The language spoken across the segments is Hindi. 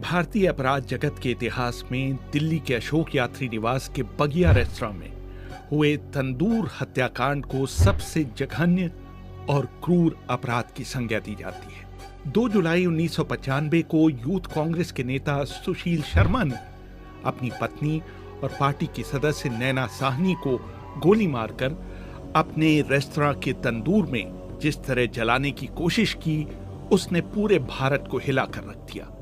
भारतीय अपराध जगत के इतिहास में दिल्ली के अशोक यात्री निवास के बगिया रेस्तरां में हुए तंदूर हत्याकांड को सबसे जघन्य और क्रूर अपराध की संज्ञा दी जाती है। 2 जुलाई 1995 को यूथ कांग्रेस के नेता सुशील शर्मा ने अपनी पत्नी और पार्टी की सदस्य नैना साहनी को गोली मारकर अपने रेस्तरां के तंदूर में जिस तरह जलाने की कोशिश की, उसने पूरे भारत को हिला कर रख दिया।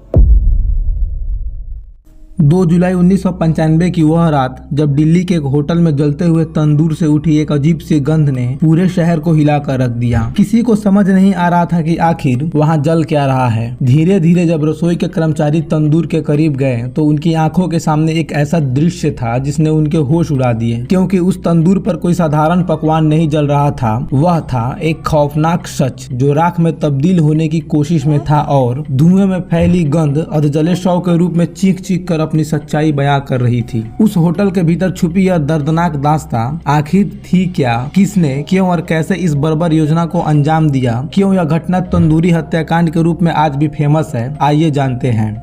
2 जुलाई 1995 की वह रात जब दिल्ली के एक होटल में जलते हुए तंदूर से उठी एक अजीब सी गंध ने पूरे शहर को हिला कर रख दिया। किसी को समझ नहीं आ रहा था कि आखिर वहां जल क्या रहा है। धीरे धीरे जब रसोई के कर्मचारी तंदूर के करीब गए तो उनकी आंखों के सामने एक ऐसा दृश्य था जिसने उनके होश उड़ा दिए, क्योंकि उस तंदूर पर कोई साधारण पकवान नहीं जल रहा था। वह था एक खौफनाक सच जो राख में तब्दील होने की कोशिश में था और धुएं में फैली गंध अधजले शव के रूप में चीख चीख कर अपनी सच्चाई बयां कर रही थी। उस होटल के भीतर छुपी यह दर्दनाक दास्तां आखिर थी क्या, किसने, क्यों और कैसे इस बर्बर योजना को अंजाम दिया, क्यों यह घटना तंदूरी हत्याकांड के रूप में आज भी फेमस है, आइए जानते हैं।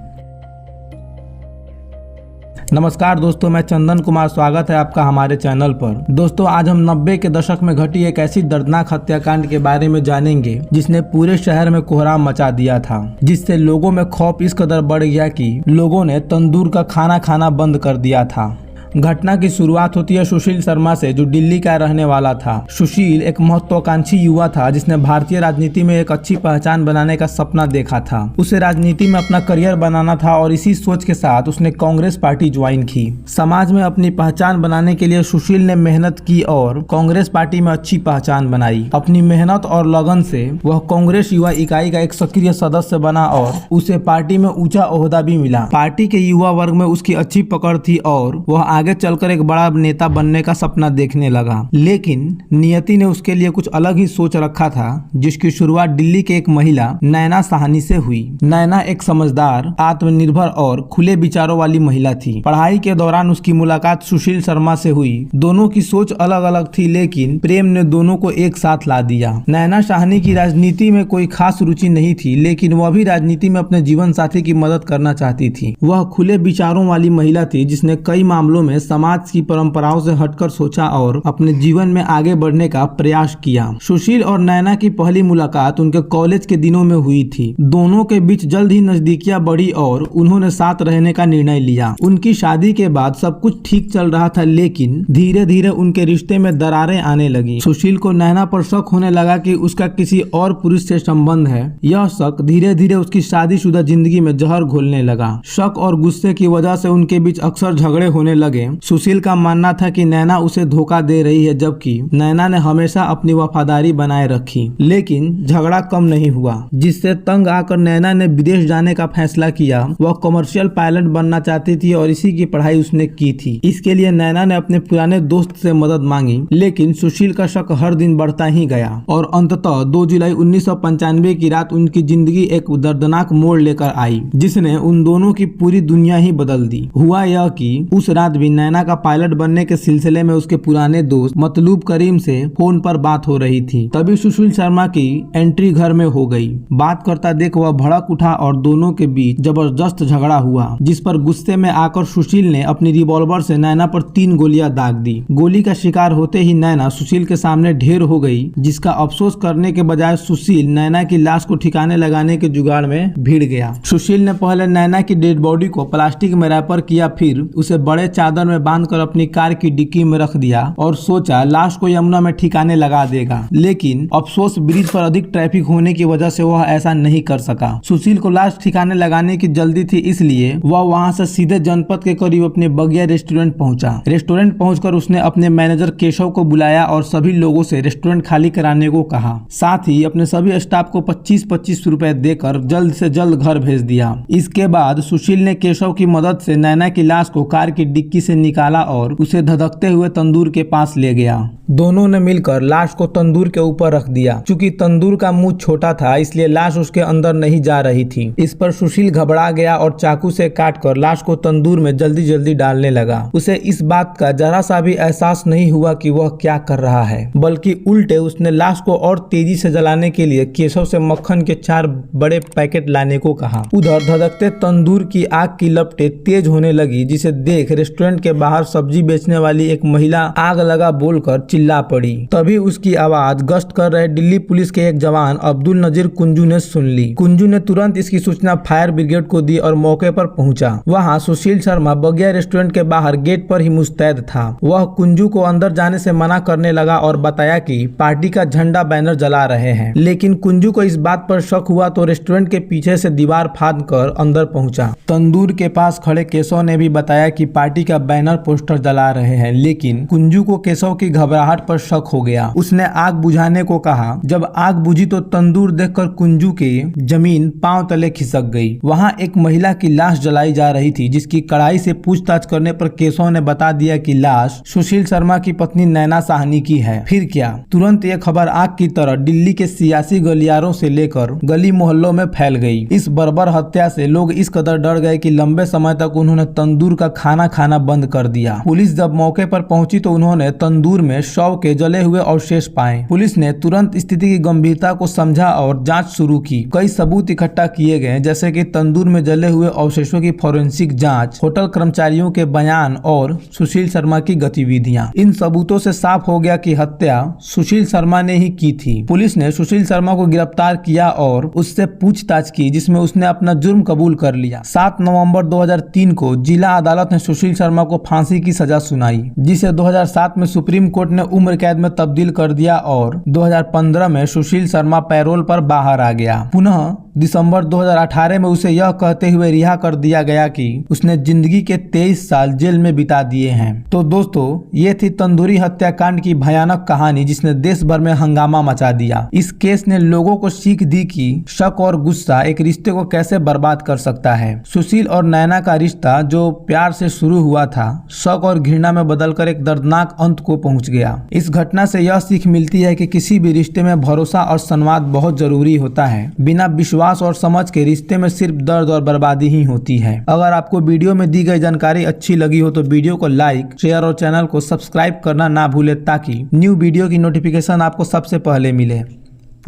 नमस्कार दोस्तों, मैं चंदन कुमार, स्वागत है आपका हमारे चैनल पर। दोस्तों, आज हम 90 के दशक में घटी एक ऐसी दर्दनाक हत्याकांड के बारे में जानेंगे जिसने पूरे शहर में कोहराम मचा दिया था, जिससे लोगों में खौफ इस कदर बढ़ गया कि लोगों ने तंदूर का खाना खाना बंद कर दिया था। घटना की शुरुआत होती है सुशील शर्मा से, जो दिल्ली का रहने वाला था। सुशील एक महत्वाकांक्षी युवा था जिसने भारतीय राजनीति में एक अच्छी पहचान बनाने का सपना देखा था। उसे राजनीति में अपना करियर बनाना था और इसी सोच के साथ उसने कांग्रेस पार्टी ज्वाइन की। समाज में अपनी पहचान बनाने के लिए सुशील ने मेहनत की और कांग्रेस पार्टी में अच्छी पहचान बनाई। अपनी मेहनत और लगन से वह कांग्रेस युवा इकाई का एक सक्रिय सदस्य बना और उसे पार्टी में ऊंचा ओहदा भी मिला। पार्टी के युवा वर्ग में उसकी अच्छी पकड़ थी और वह आगे चलकर एक बड़ा नेता बनने का सपना देखने लगा। लेकिन नियति ने उसके लिए कुछ अलग ही सोच रखा था, जिसकी शुरुआत दिल्ली के एक महिला नैना साहनी से हुई। नैना एक समझदार, आत्मनिर्भर और खुले विचारों वाली महिला थी। पढ़ाई के दौरान उसकी मुलाकात सुशील शर्मा से हुई। दोनों की सोच अलग अलग थी, लेकिन प्रेम ने दोनों को एक साथ ला दिया। नैना साहनी की राजनीति में कोई खास रुचि नहीं थी, लेकिन वह भी राजनीति में अपने जीवन साथी की मदद करना चाहती थी। वह खुले विचारों वाली महिला थी जिसने कई मामलों में समाज की परंपराओं से हटकर सोचा और अपने जीवन में आगे बढ़ने का प्रयास किया। सुशील और नैना की पहली मुलाकात उनके कॉलेज के दिनों में हुई थी। दोनों के बीच जल्द ही नजदीकियां बढ़ी और उन्होंने साथ रहने का निर्णय लिया। उनकी शादी के बाद सब कुछ ठीक चल रहा था, लेकिन धीरे धीरे उनके रिश्ते में दरारें आने लगी। सुशील को नैना पर शक होने लगा कि उसका किसी और पुरुष से संबंध है। यह शक धीरे धीरे उसकी शादीशुदा जिंदगी में जहर घोलने लगा। शक और गुस्से की वजह से उनके बीच अक्सर झगड़े होने लगे। सुशील का मानना था कि नैना उसे धोखा दे रही है, जबकि नैना ने हमेशा अपनी वफादारी बनाए रखी। लेकिन झगड़ा कम नहीं हुआ, जिससे तंग आकर नैना ने विदेश जाने का फैसला किया। वह कमर्शियल पायलट बनना चाहती थी और इसी की पढ़ाई उसने की थी। इसके लिए नैना ने अपने पुराने दोस्त से मदद मांगी, लेकिन सुशील का शक हर दिन बढ़ता ही गया और अंततः 2 जुलाई 1995 की रात उनकी जिंदगी एक दर्दनाक मोड़ लेकर आई, जिसने उन दोनों की पूरी दुनिया ही बदल दी। हुआ यह कि उस रात भी नैना का पायलट बनने के सिलसिले में उसके पुराने दोस्त मतलूब करीम से फोन पर बात हो रही थी। तभी सुशील शर्मा की एंट्री घर में हो गई। बात करता देख वह भड़क उठा और दोनों के बीच जबरदस्त झगड़ा हुआ, जिस पर गुस्से में आकर सुशील ने अपनी रिवॉल्वर से नैना पर 3 गोलियां दाग दी। गोली का शिकार होते ही नैना सुशील के सामने ढेर हो गई, जिसका अफसोस करने के बजाय सुशील नैना की लाश को ठिकाने लगाने के जुगाड़ में भिड़ गया। सुशील ने पहले नैना की डेड बॉडी को प्लास्टिक में रैपर किया, फिर उसे बड़े चादर में बांधकर अपनी कार की डिक्की में रख दिया और सोचा लाश को यमुना में ठिकाने लगा देगा। लेकिन अफसोस ब्रिज पर अधिक ट्रैफिक होने की वजह से वह ऐसा नहीं कर सका। सुशील को लाश ठिकाने लगाने की जल्दी थी, इसलिए वह वहां से सीधे जनपद के करीब अपने बगिया रेस्टोरेंट पहुंचा। रेस्टोरेंट पहुंचकर उसने अपने मैनेजर केशव को बुलाया और सभी लोगों से रेस्टोरेंट खाली कराने को कहा। साथ ही अपने सभी स्टाफ को 25-25 रुपए देकर जल्द से जल्द घर भेज दिया। इसके बाद सुशील ने केशव की मदद से नैना की लाश को कार की डिक्की से निकाला और उसे धधकते हुए तंदूर के पास ले गया। दोनों ने मिलकर लाश को तंदूर के ऊपर रख दिया। चूंकि तंदूर का मुंह छोटा था इसलिए लाश उसके अंदर नहीं जा रही थी। इस पर सुशील घबरा गया और चाकू से काटकर लाश को तंदूर में जल्दी जल्दी डालने लगा। उसे इस बात का जरा सा भी एहसास नहीं हुआ कि वह क्या कर रहा है, बल्कि उल्टे उसने लाश को और तेजी से जलाने के लिए केशव से मक्खन के 4 बड़े पैकेट लाने को कहा। उधर धधकते तंदूर की आग की लपटें तेज होने लगी, जिसे देख रेस्टोरेंट के बाहर सब्जी बेचने वाली एक महिला आग लगा बोलकर चिल्ला पड़ी। तभी उसकी आवाज गश्त कर रहे दिल्ली पुलिस के एक जवान अब्दुल नजीर कुंजू ने सुन ली। कुंजू ने तुरंत इसकी सूचना फायर ब्रिगेड को दी और मौके पर पहुंचा। वहां सुशील शर्मा बगिया रेस्टोरेंट के बाहर गेट पर ही मुस्तैद था। वह कुंजू को अंदर जाने से मना करने लगा और बताया कि पार्टी का झंडा बैनर जला रहे हैं। लेकिन कुंजू को इस बात पर शक हुआ तो रेस्टोरेंट के पीछे से दीवार फांद कर अंदर पहुंचा। तंदूर के पास खड़े केशव ने भी बताया कि पार्टी का बैनर पोस्टर जला रहे हैं, लेकिन कुंजू को केशव की घबराहट पर शक हो गया। उसने आग बुझाने को कहा। जब आग बुझी तो तंदूर देखकर कुंजू के जमीन पांव तले खिसक गई। वहां एक महिला की लाश जलाई जा रही थी, जिसकी कड़ाई से पूछताछ करने पर केशव ने बता दिया कि लाश सुशील शर्मा की पत्नी नैना साहनी की है। फिर क्या, तुरंत ये खबर आग की तरह दिल्ली के सियासी गलियारों से लेकर गली मोहल्लों में फैल गई। इस बर्बर हत्या से लोग इस कदर डर गए कि लंबे समय तक उन्होंने तंदूर का खाना खाना बंद कर दिया। पुलिस जब मौके पर पहुंची तो उन्होंने तंदूर में शव के जले हुए अवशेष पाए। पुलिस ने तुरंत स्थिति की गंभीरता को समझा और जांच शुरू की। कई सबूत इकट्ठा किए गए, जैसे कि तंदूर में जले हुए अवशेषों की फोरेंसिक जांच, होटल कर्मचारियों के बयान और सुशील शर्मा की गतिविधियां। इन सबूतों से साफ हो गया कि हत्या सुशील शर्मा ने ही की थी। पुलिस ने सुशील शर्मा को गिरफ्तार किया और उससे पूछताछ की, जिसमें उसने अपना जुर्म कबूल कर लिया। 7 नवंबर 2003 को जिला अदालत ने सुशील शर्मा को फांसी की सजा सुनाई, जिसे 2007 में सुप्रीम कोर्ट ने उम्र कैद में तब्दील कर दिया और 2015 में सुशील शर्मा पैरोल पर बाहर आ गया। पुनः दिसंबर 2018 में उसे यह कहते हुए रिहा कर दिया गया कि उसने जिंदगी के 23 साल जेल में बिता दिए हैं। तो दोस्तों, ये थी तंदूरी हत्याकांड की भयानक कहानी, जिसने देश भर में हंगामा मचा दिया। इस केस ने लोगों को सीख दी कि शक और गुस्सा एक रिश्ते को कैसे बर्बाद कर सकता है। सुशील और नैना का रिश्ता, जो प्यार से शुरू हुआ था, शक और घृणा में बदलकर एक दर्दनाक अंत को पहुंच गया। इस घटना से यह सीख मिलती है कि किसी भी रिश्ते में भरोसा और संवाद बहुत जरूरी होता है। बिना विश्वास और समझ के रिश्ते में सिर्फ दर्द और बर्बादी ही होती है। अगर आपको वीडियो में दी गई जानकारी अच्छी लगी हो तो वीडियो को लाइक, शेयर और चैनल को सब्सक्राइब करना ना भूले, ताकि न्यू वीडियो की नोटिफिकेशन आपको सबसे पहले मिले।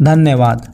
धन्यवाद।